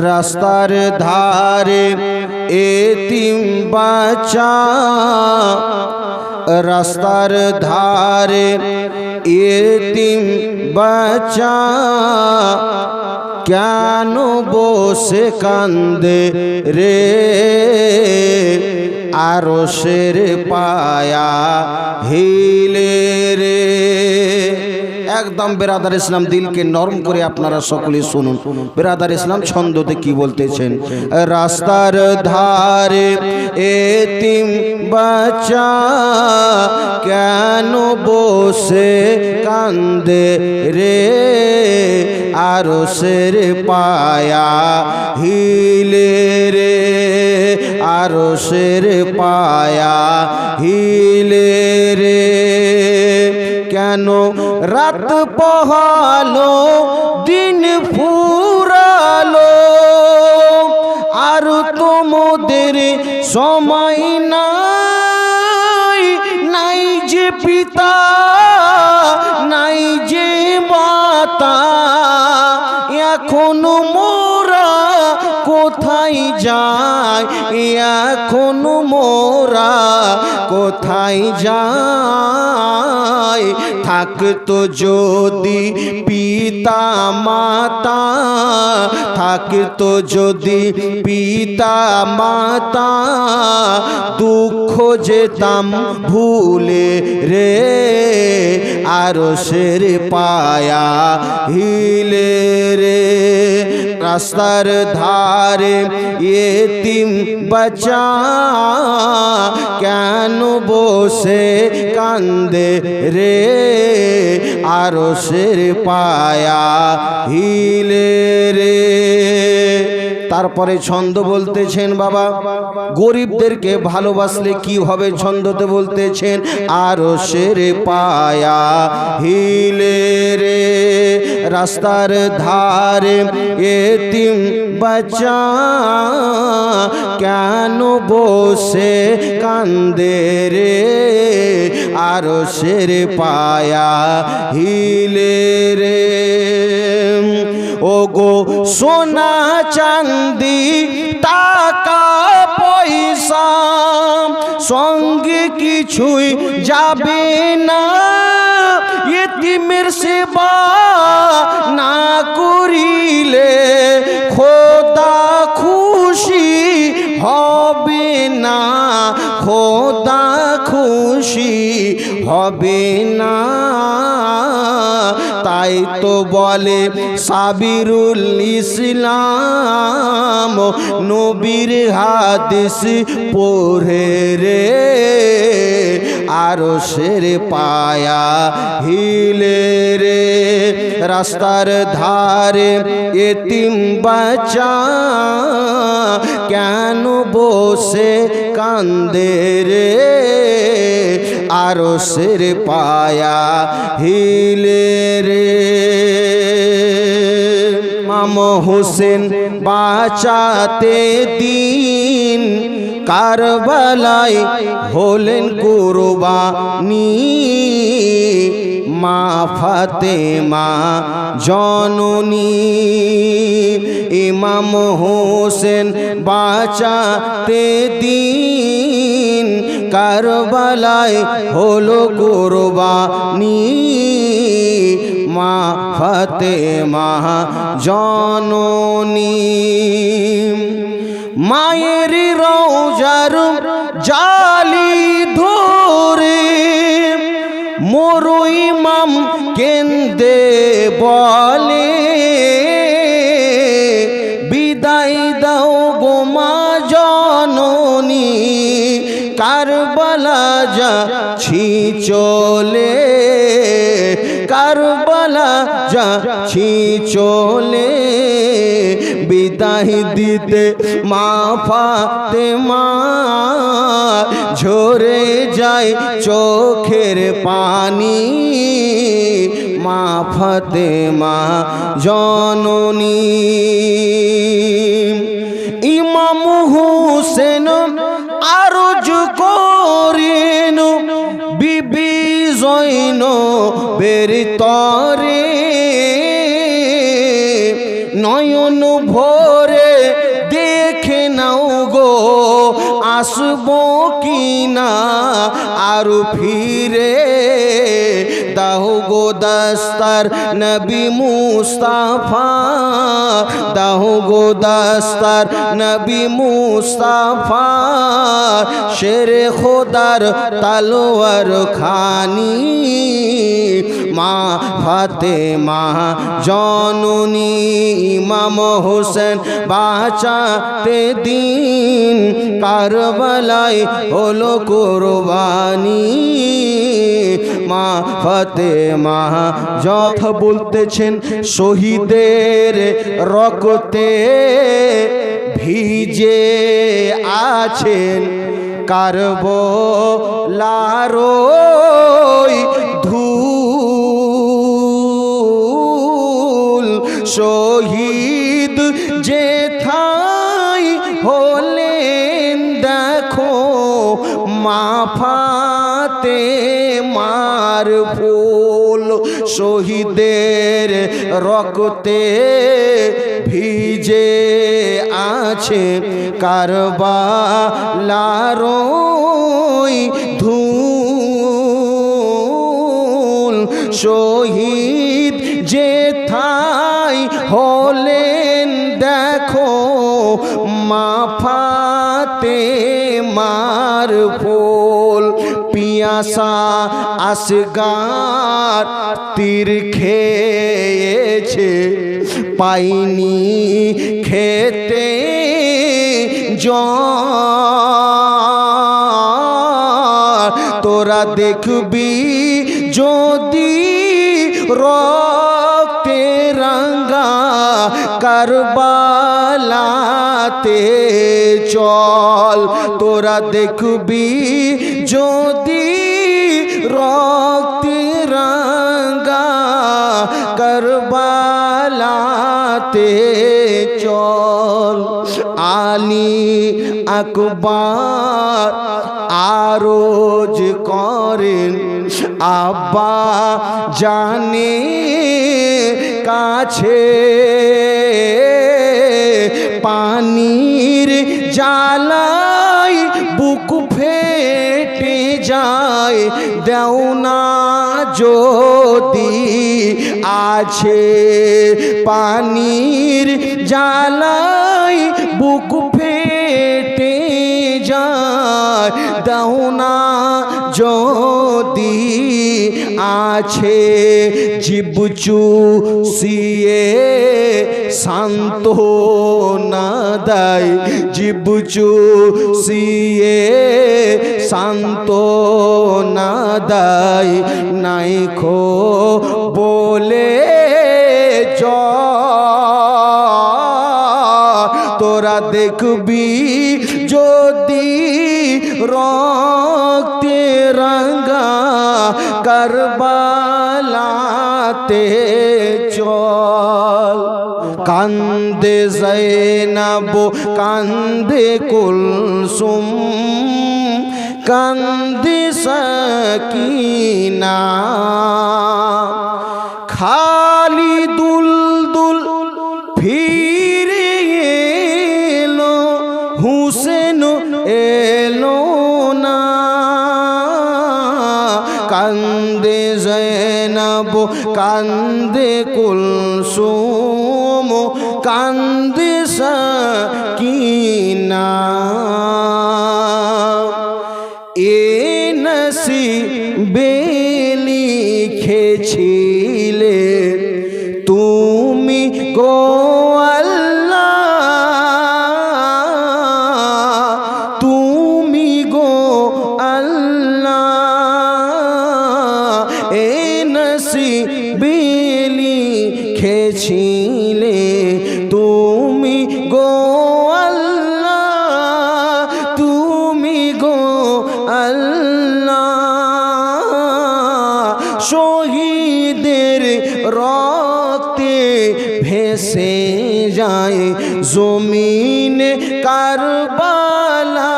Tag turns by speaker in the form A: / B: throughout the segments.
A: রাস্তার ধারে এতিম বাচ্চা, রাস্তার ধারে এতিম বাচ্চা কেন বসে কান্দে রে, আরশের পায়া হিলে রে। একদম বেরাদার ইসলাম দিলকে নরম করে আপনারা সকলে শুনুন। বেরাদার ইসলাম ছন্দতে কি বলতেছেন? রাস্তার ধারে এতিম বাচ্চা কেন বসে কান্দে রে, আরশের পায়া হিলে রে, আরশের পায়া হিলে রে। কেন রাত পোহালো দিন ফুরালো, আর তোমাদের সময় নাই, নাই যে পিতা নাই যে মাতা, এখনো মোরা কোথায় যায়, এখনো মোরা কোথায় যায়। থাকতো যদি পিতা মাতা, থাকতো যদি পিতা মাতা, দুঃখ যেতাম ভুলে রে, আরশের পায়া হিলে রে। রাস্তার ধারে এতিম বাচ্চা কেন বসে কান্দে রে, আরশের পায়া হিলে রে। তারপরে ছন্দ বলতেছেন বাবা, গরিবদেরকে ভালোবাসলে কি হবে? ছন্দতে বলতেছেন আরশের পায়া হিলে রে, রাস্তার ধারে এতিম বাচ্চা কেন বসে কান্দে রে, আরশের পায়া হিলে রে। ও গো সোনা চাঁদি টাকা পয়সা সঙ্গে কিছুই যাবে না, এতিমের সেবা না করিলে খোদা খুশি হবে না, খোদা খুশি হবে না। তাই তো বলে সাবিরুল ইসলাম, নবীর হাদিস পড়ে রে, আরশের পায়া হিলে রে। রাস্তার ধারে এতিম বাচ্চা কেন বসে কান্দে রে, আরশের পায়া হিলে রে। ইমাম হোসেন বাঁচাতে দিন কারবালায় হলেন কুরবানি, মা ফাতেমা জননী। ইমাম হোসেন বাঁচাতে দিন কারবালায় হলো কুরবানি, মা ফাতেমা জননী। মায়ের রওজার জালি ধরে মোর ইমাম কেন্দে বলে, বিদায় দাও গো মা জননী, কারবালা যাচ্ছি চলে, কারবালা যাচ্ছি চলে। বিদায় দিতে মা ফাতেমা ঝরে যায় চোখের পানি, মা ফাতেমা জননী। ইমাম হোসেন আরজ করেন বিবি জৈনবের তরে, নয়ন ভোর ভরে দেখে নাও গো আসবো কিনা আর ফিরে দাও গো দস্তার নবী মুস্তাফা দাও গো দস্তার নবী মুস্তাফা শেরে খোদার তলোয়ার খানি মা ফাতেমা জননী ইমাম হোসেন বাঁচাতে দিন কারবালায় হলো কুরবানি মা ফাতেমা যথা বলতেছেন শহীদের রক্তে ভিজে আছেন কারবালার ধূল শহীদ যেথায় হলেন দেখো মা ফাতেমার ফুল শহীদের রক্তে ভিজে আছে কারবালার ধূল শহীদ যেথায় হলেন দেখো মা ফাতেমার ফুল পিয়াসা আসগার তীর খেয়েছে পাইনি খেতে তোরা দেখবি যদি রক্তে রাঙ্গা কারবালাতে চল তোরা দেখবি যদি রক্তে রাঙ্গা কারবালাতে চল আলী আকবর আরজ করেন আব্বা জানে কাছে পানির জ্বালায় বুক ফেটে যায় দেও না যদি আছে পানির জ্বালায় বুক ফেটে যায় দেও না যদি আছে জীব চুষিয়ে শান্ত না দেয় জীব চুষিয়ে শান্ত না দেয় নাই খো বলে তোরা দেখবি যদি রক্তে রাঙ্গা কারবালাতে চল কান্দে জৈনব কান্দে কুলসুম কান্দে সকিনা খালি দুলদুল ফিরে এলো হুসেন এলো না কান্দে জৈনব কান্দে কুলসুম কান্দে সকিনা এ নসিবে লিখেছিলে তুমি গো আল্লাহ তুমি গো আল্লাহ এ নসিবে লিখেছিলে তুমি গো আল্লাহ তুমি গো আল্লাহ শহীদের রক্তে ভেসে যায় জমিন কারবালা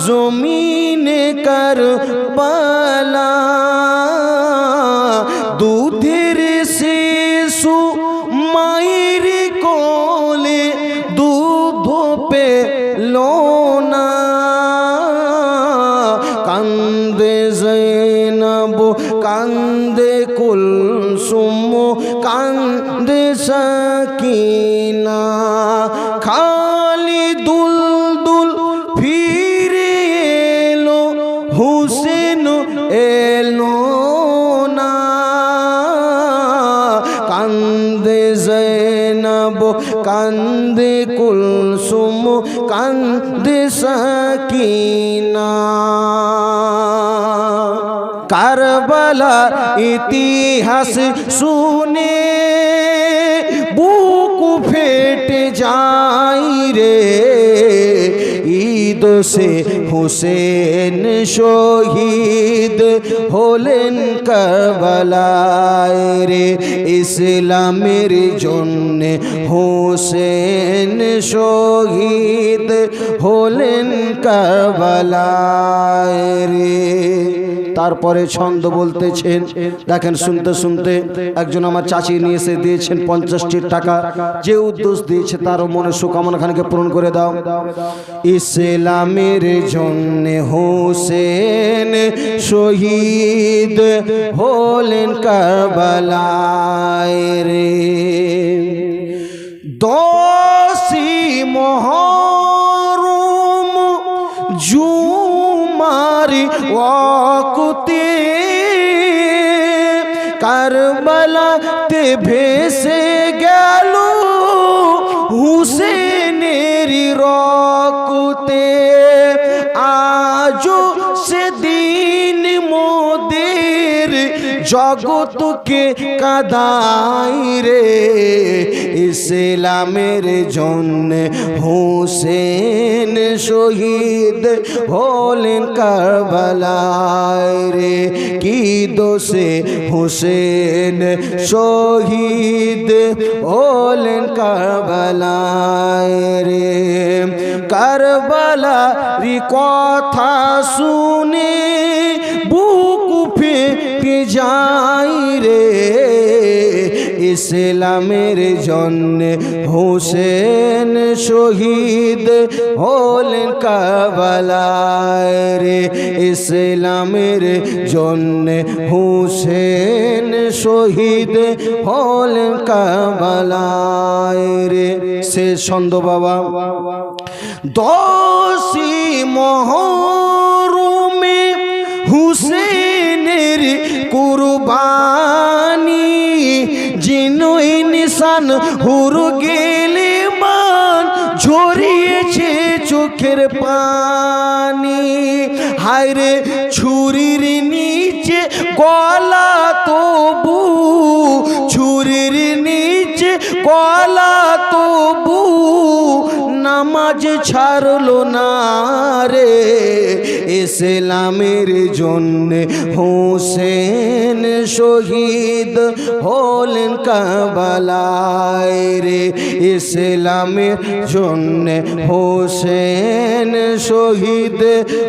A: জমিন কারবালা দুধের শিশু মায়ের সাকিনা খালি দুলদুল ফিরে এলো হুসেন এলো না কান্দে জৈনব কান্দে কুলসুম কান্দে সাকিনা কারবালার ইতিহাস শুনে বুক ফেটে যায় রে ঈদ সে হুসেন শহীদ হলেন কারবালায় রে ইসলামের জন্য হুসেন শহীদ হলেন কারবালায় রে। তারপরে ছন্দ বলতেছেন দেখেন শুনতে শুনতে একজন আমার চাচি নিয়ে এসে দিয়েছেন 50টি টাকা যে উদ্দেশ্য দিয়েছে তার মনে সুকামনা খানকে পূরণ করে দাও ইসলামের জন্য হোসেন শহীদ হলেন কারবালায় রে 10ই মুহররম জুমার ওয়াক্তে কারবালাতে ভেসে গেল হুসেনের রক্তে আজও সেদিন মোদের জগতকে কাঁদাই রে ইসলামের জন্য হুসেন শহীদ হলেন কারবালায় রে কি দোষে হুসেন শহীদ হলেন কারবালায় রে কারবালার কথা শুনে বুক ফেটে যায় রে ইসলামের জন্য হুসেন শহীদ হলেন কারবালায় রে ইসলামের জন্য হুসেন শহীদ হলেন কারবালায় রে সে ছন্দ বাবা 10ই মুহররমে হুসেনের কুরবানি জিনোই নিশান হুর গেলে মান ঝরিয়েছে চোখের পানি হায় রে ছুরির নিচে গলা তবু ছুরির নিচে গলা তবু নামাজ ছাড়লো না রে ইসলামের জন্য হুসেন শহীদ হলেন কারবালায় রে ইসলামের জন্য হুসেন শহীদ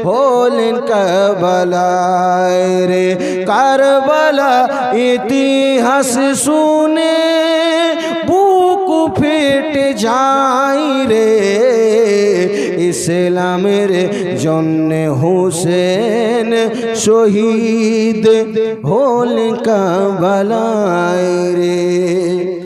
A: হলেন কারবালায় রে কারবালা ইতিহাস শুনে বুক ফেটে যায় রে ইসলামের জন্য হুসেন শহীদ হলেন কারবালায় রে।